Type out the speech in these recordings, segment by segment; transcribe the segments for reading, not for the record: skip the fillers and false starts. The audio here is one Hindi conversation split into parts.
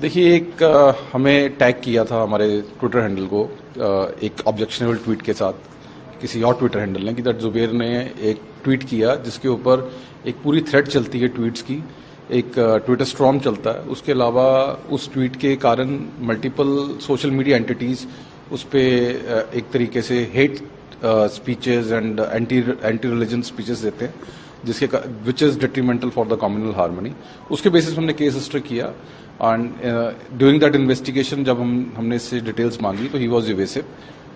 देखिए हमें टैग किया था हमारे ट्विटर हैंडल को एक ऑब्जेक्शनेबल ट्वीट के साथ किसी और ट्विटर हैंडल ने कि दैट जुबेर ने एक ट्वीट किया जिसके ऊपर एक पूरी थ्रेड चलती है ट्वीट्स की, एक ट्विटर स्ट्रॉम चलता है। उसके अलावा उस ट्वीट के कारण मल्टीपल सोशल मीडिया एंटिटीज उस पर एक तरीके से hate speeches and anti religion speeches देते हैं जिसके which is detrimental for the communal harmony. उसके बेसिस पर हमने केस रजिस्टर किया एंड ड्यूरिंग दैट इन्वेस्टिगेशन जब हमने इससे डिटेल्स मांगी तो he was evasive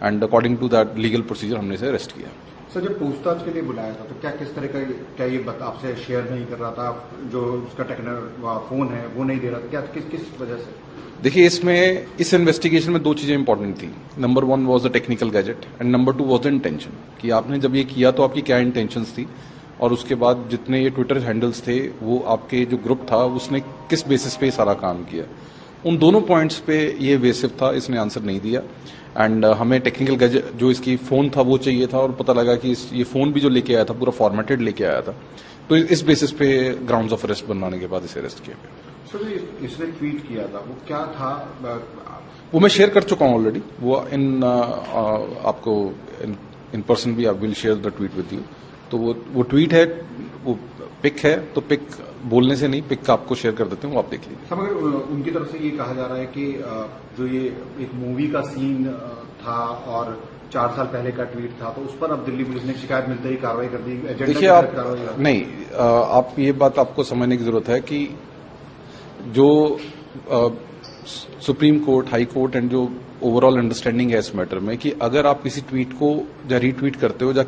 and according to that legal procedure हमने इसे अरेस्ट किया। सर, जब पूछताछ के लिए बुलाया था तो क्या किस तरह का क्या ये आपसे शेयर नहीं कर रहा था, जो उसका टेक्निकल फोन है वो नहीं दे रहा था, क्या किस वजह से? देखिए इस इन्वेस्टिगेशन में दो चीजें इंपॉर्टेंट थी। Number one was the technical gadget and number two was the intention कि आपने जब ये किया तो आपकी क्या इंटेंशंस थी, और उसके बाद जितने ये ट्विटर हैंडल्स थे वो आपके जो ग्रुप था उसने किस बेसिस पे सारा काम किया। उन दोनों पॉइंट्स पे ये वेसिव था, इसने आंसर नहीं दिया एंड हमें टेक्निकल गैजेट जो इसकी फोन था वो चाहिए था और पता लगा कि ये फोन भी जो लेके आया था पूरा फॉर्मेटेड लेके आया था, तो इस बेसिस पे ग्राउंड्स ऑफ अरेस्ट बनवाने के बाद इसे अरेस्ट किया गया। सर, इसने ट्वीट किया था वो क्या था? वो मैं शेयर कर चुका हूँ ऑलरेडी, वो आपको इन पर्सन भी I will share the tweet with you. तो वो ट्वीट है, वो पिक है, तो पिक बोलने से नहीं, पिक आपको शेयर कर देते हैं, वो आप देख लीजिए। मगर उनकी तरफ से ये कहा जा रहा है कि जो ये एक मूवी का सीन था और 4 साल पहले का ट्वीट था, तो उस पर अब दिल्ली पुलिस ने शिकायत मिलते ही कार्रवाई कर दी। देखिए आप ये बात आपको समझने की जरूरत है कि जो supreme court, high court and जो ओवरऑल अंडरस्टैंडिंग है इस मैटर में कि अगर आप किसी ट्वीट को या रीट्वीट करते हो या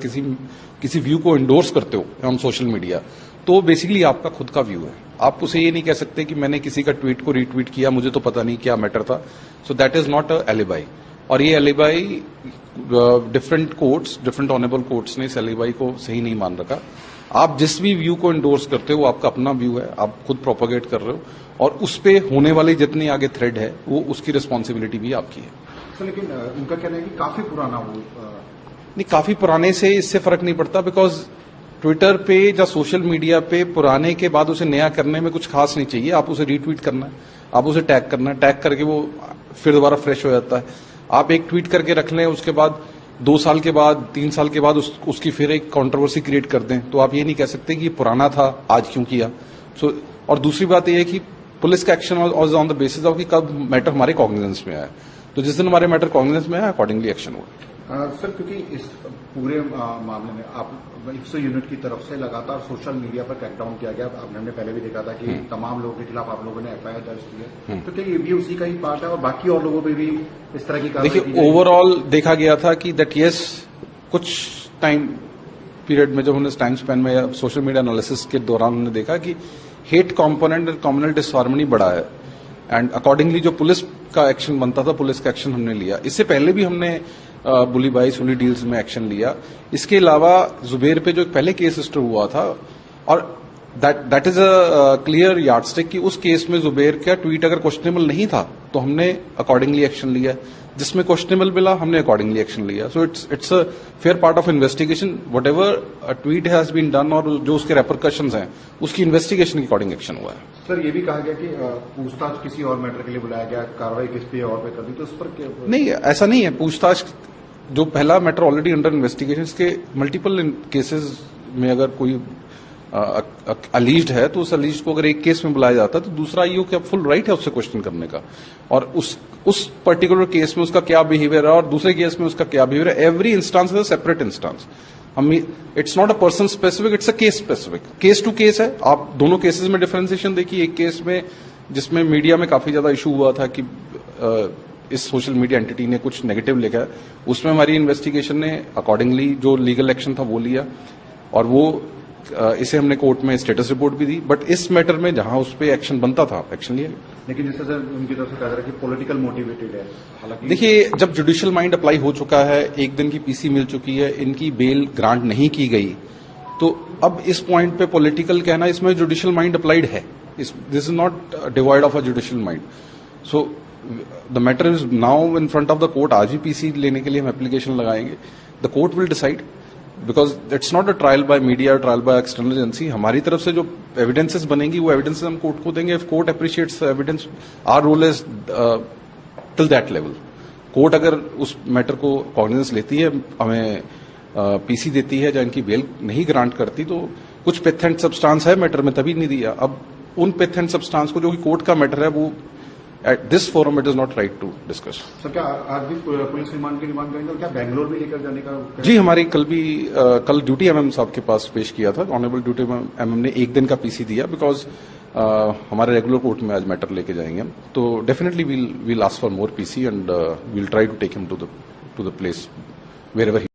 किसी व्यू को इंडोर्स करते हो ऑन सोशल मीडिया, तो बेसिकली आपका खुद का व्यू है। आप उसे ये नहीं कह सकते कि मैंने किसी का ट्वीट को रीट्वीट किया, मुझे तो पता नहीं क्या मैटर था। So that is not a alibi, और ये एलिबाई डिफरेंट ऑनरेबल कोर्ट्स ने इस एलिबाई को सही नहीं मान रखा। आप जिस भी व्यू को इंडोर्स करते हो वो आपका अपना व्यू है, आप खुद प्रोपोगेट कर रहे हो, और उस पे होने वाली जितनी आगे थ्रेड है वो उसकी रिस्पॉन्सिबिलिटी भी आपकी है। तो लेकिन उनका कहना है कि काफी पुराना वो नहीं, काफी पुराने से इससे फर्क नहीं पड़ता, बिकॉज ट्विटर पे या सोशल मीडिया पे पुराने के बाद उसे नया करने में कुछ खास नहीं चाहिए। आप उसे रीट्वीट करना है, आप उसे टैग करना है, टैग करके वो फिर दोबारा फ्रेश हो जाता है। आप एक ट्वीट करके रख लें, उसके बाद 2 साल के बाद 3 साल के बाद उसकी फिर एक कंट्रोवर्सी क्रिएट कर दें, तो आप ये नहीं कह सकते कि ये पुराना था, आज क्यों किया। और दूसरी बात यह है कि पुलिस का action was on the basis of कि कब मैटर हमारे कॉग्निजेंस में आया, तो जिस दिन हमारे मैटर कॉग्निजेंस में आया अकॉर्डिंगली एक्शन हुआ। सर, क्योंकि इस पूरे मामले में आप इफ्सो यूनिट की तरफ से लगातार सोशल मीडिया पर क्रैकडाउन किया गया। हमने पहले भी देखा था कि तमाम लोगों के खिलाफ आप लोगों ने एफआईआर दर्ज की है, तो क्या ये भी उसी का ही पार्ट है और बाकी और लोगों पे भी इस तरह की कार्रवाई? देखिए, ओवरऑल देखा गया था कि दैट यस, कुछ टाइम पीरियड में जब हमने टाइम स्पैन में या सोशल मीडिया एनालिसिस के दौरान हमने देखा कि हेट कॉम्पोनेंट और कम्युनल डिसहार्मनी बढ़ा है, एंड अकॉर्डिंगली जो पुलिस का एक्शन बनता था, पुलिस का एक्शन हमने लिया। इससे पहले भी हमने बुलीबाई सुली डील्स में एक्शन लिया। इसके अलावा जुबेर पे जो पहले केस रजिस्टर हुआ था, और that is a clear yardstick कि उस केस में जुबेर का ट्वीट अगर क्वेश्चनेबल नहीं था तो हमने अकॉर्डिंगली एक्शन लिया, जिसमें क्वेश्चनेबल मिला हमने अकॉर्डिंगली एक्शन लिया। So it's a fair part of investigation. Whatever tweet has been done और जो उसके रेपरकशंस हैं उसकी इन्वेस्टिगेशन के अकॉर्डिंग एक्शन हुआ है। सर, ये भी कहा गया कि पूछताछ किसी और मैटर के लिए बुलाया गया, कार्रवाई किस पे और पे कर दी, तो उस पर क्या? नहीं, ऐसा नहीं है। पूछताछ जो पहला मैटर ऑलरेडी अंडर इन्वेस्टिगेशन, इसके मल्टीपल केसेस में अगर कोई अलीज्ड है तो उस अलीज्ड को अगर एक केस में बुलाया जाता है तो दूसरा आईओ का फुल राइट है उससे क्वेश्चन करने का, और उस पर्टिकुलर केस में उसका क्या बिहेवियर है और दूसरे केस में उसका क्या बिहेवियर है। Every instance is a separate instance. It's not a person specific, it's a case specific, case to case है। आप दोनों केसेस में डिफरेंशिएशन देखिए। एक केस में जिसमें मीडिया में काफी ज्यादा इशू हुआ था कि इस सोशल मीडिया एंटिटी ने कुछ नेगेटिव लिखा है, उसमें हमारी इन्वेस्टिगेशन ने अकॉर्डिंगली जो लीगल एक्शन था वो लिया, और वो इसे हमने कोर्ट में स्टेटस रिपोर्ट भी दी। बट इस मैटर में जहां उस पर एक्शन बनता था एक्शन लिया। लेकिन जैसे सर उनकी तरफ से कहा जा रहा है कि पॉलिटिकल मोटिवेटेड है। हालांकि देखिए, जब जुडिशियल माइंड अप्लाई हो चुका है, 1 दिन की पीसी मिल चुकी है, इनकी बेल ग्रांट नहीं की गई, तो अब इस पॉइंट पे पॉलिटिकल कहना, इसमें जुडिशियल माइंड अप्लाइड है। This is not divide of a judicial mind. So the matter is now in front of the court. आज ही पीसी लेने के लिए हम एप्लीकेशन लगाएंगे, the court will decide. Because it's not a trial by media, trial by external agency. हमारी तरफ से जो एविडेंसेस बनेंगी वो एविडेंसेस हम कोर्ट को देंगे। If court appreciates evidence, our role is till that level. Court अगर उस मैटर को कॉग्निजेंस लेती है, हमें पीसी देती है या इनकी बेल नहीं ग्रांट करती, तो कुछ पेथ एंड सब्सटेंस है मैटर में, तभी नहीं दिया। अब उन पेथ एंड सब्सटेंस को, जो कि कोर्ट का मैटर है, वो at this forum it is not right to discuss. Sir, क्या आज भी पुलिस रिमांड की डिमांड करेंगे और क्या बेंगलोर भी लेकर जाने का? जी, हमारी कल ड्यूटी एमएम साहब के पास पेश किया था। ऑनरेबल ड्यूटी एमएम ने 1 दिन का पीसी दिया, बिकॉज हमारे रेगुलर कोर्ट में आज मैटर लेके जाएंगे हम। तो definitely we'll ask for more PC and we'll try to take him to the place where ever